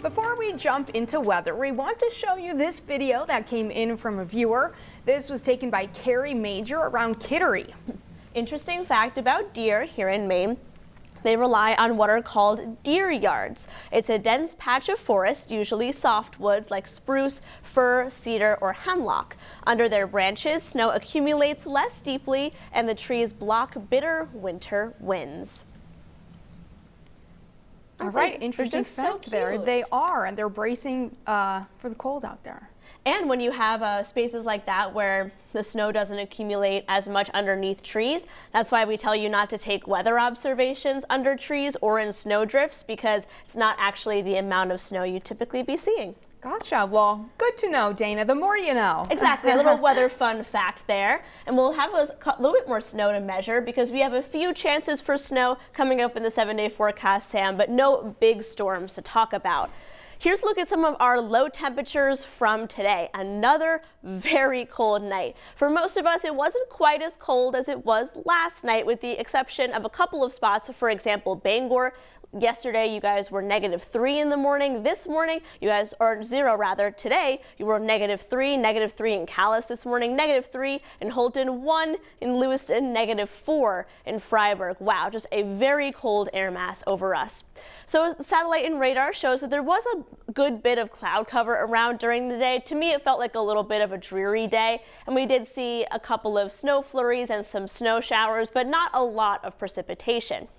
Before we jump into weather, we want to show you this video that came in from a viewer. This was taken by Carrie Major around Kittery. Interesting fact about deer here in Maine. They rely on what are called deer yards. It's a dense patch of forest, usually softwoods like spruce, fir, cedar, or hemlock. Under their branches, snow accumulates less deeply and the trees block bitter winter winds. All right, interesting fact there. They are, and they're bracing for the cold out there. And when you have spaces like that where the snow doesn't accumulate as much underneath trees, that's why we tell you not to take weather observations under trees or in snow drifts, because it's not actually the amount of snow you typically be seeing. Gotcha. Well, good to know, Dana. The more you know. Exactly. A little weather fun fact there. And we'll have a little bit more snow to measure because we have a few chances for snow coming up in the 7-day forecast, Sam, but no big storms to talk about. Here's a look at some of our low temperatures from today. Another very cold night. For most of us, it wasn't quite as cold as it was last night, with the exception of a couple of spots. For example, Bangor. Yesterday, you guys were -3 in the morning. This morning, you guys are 0 rather. Today, you were -3 in Calais this morning, -3 in Holton, 1 in Lewiston, -4 in Freiburg. Wow, just a very cold air mass over us. So satellite and radar shows that there was a good bit of cloud cover around during the day. To me, it felt like a little bit of a dreary day, and we did see a couple of snow flurries and some snow showers, but not a lot of precipitation.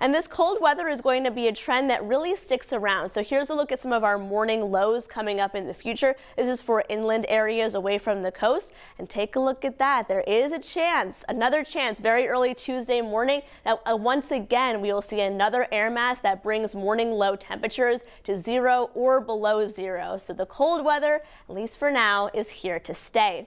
And this cold weather is going to be a trend that really sticks around. So here's a look at some of our morning lows coming up in the future. This is for inland areas away from the coast. And take a look at that. There is a chance, another chance, very early Tuesday morning, that once again we will see another air mass that brings morning low temperatures to 0 or below 0. So the cold weather, at least for now, is here to stay.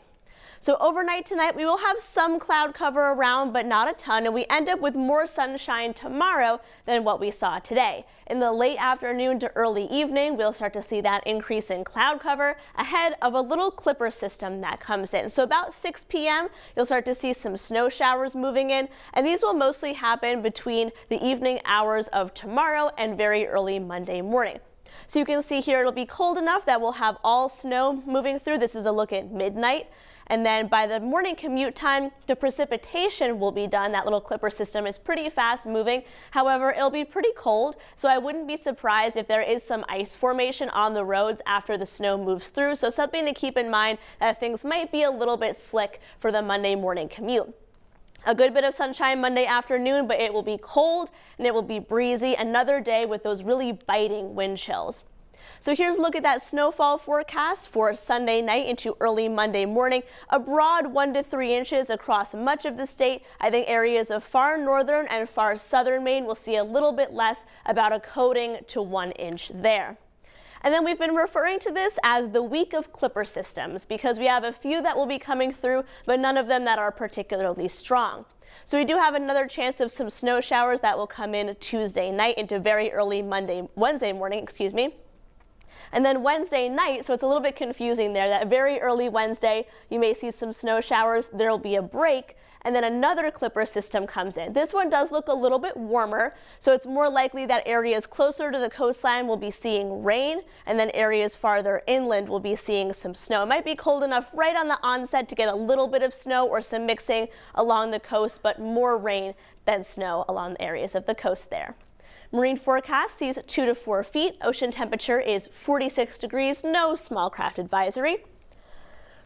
So overnight tonight, we will have some cloud cover around, but not a ton, and we end up with more sunshine tomorrow than what we saw today. In the late afternoon to early evening, we'll start to see that increase in cloud cover ahead of a little clipper system that comes in. So about 6 p.m., you'll start to see some snow showers moving in, and these will mostly happen between the evening hours of tomorrow and very early Monday morning. So you can see here it'll be cold enough that we'll have all snow moving through. This is a look at midnight. And then by the morning commute time, the precipitation will be done. That little clipper system is pretty fast moving. However, it'll be pretty cold, so I wouldn't be surprised if there is some ice formation on the roads after the snow moves through. So something to keep in mind, that things might be a little bit slick for the Monday morning commute. A good bit of sunshine Monday afternoon, but it will be cold and it will be breezy. Another day with those really biting wind chills. So here's a look at that snowfall forecast for Sunday night into early Monday morning. A broad 1 to 3 inches across much of the state. I think areas of far northern and far southern Maine will see a little bit less, about a coating to 1 inch there. And then we've been referring to this as the week of clipper systems because we have a few that will be coming through, but none of them that are particularly strong. So we do have another chance of some snow showers that will come in Tuesday night into very early Wednesday morning, And then Wednesday night, so it's a little bit confusing there, that very early Wednesday, you may see some snow showers, there'll be a break, and then another clipper system comes in. This one does look a little bit warmer, so it's more likely that areas closer to the coastline will be seeing rain, and then areas farther inland will be seeing some snow. It might be cold enough right on the onset to get a little bit of snow or some mixing along the coast, but more rain than snow along the areas of the coast there. Marine forecast sees 2 to 4 feet. Ocean temperature is 46 degrees. No small craft advisory.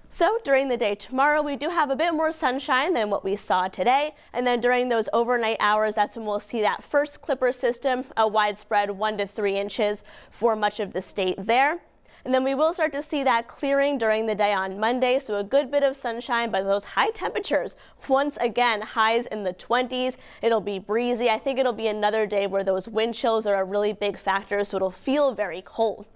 So during the day tomorrow, we do have a bit more sunshine than what we saw today. And then during those overnight hours, that's when we'll see that first clipper system, a widespread 1 to 3 inches for much of the state there. And then we will start to see that clearing during the day on Monday, so a good bit of sunshine, but those high temperatures, once again, highs in the 20s. It'll be breezy. I think it'll be another day where those wind chills are a really big factor, so it'll feel very cold.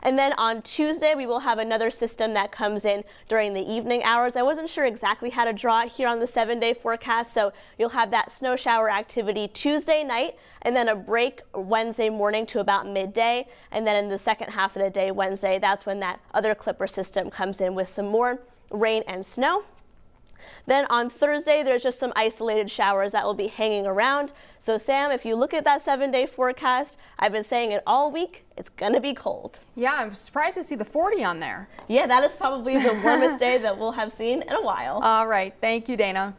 And then on Tuesday, we will have another system that comes in during the evening hours. I wasn't sure exactly how to draw it here on the 7-day forecast, so you'll have that snow shower activity Tuesday night, and then a break Wednesday morning to about midday. And then in the second half of the day, Wednesday, that's when that other clipper system comes in with some more rain and snow. Then on Thursday, there's just some isolated showers that will be hanging around. So Sam, if you look at that 7-day forecast, I've been saying it all week, it's gonna be cold. Yeah, I'm surprised to see the 40 on there. Yeah, that is probably the warmest day that we'll have seen in a while. All right, thank you, Dana.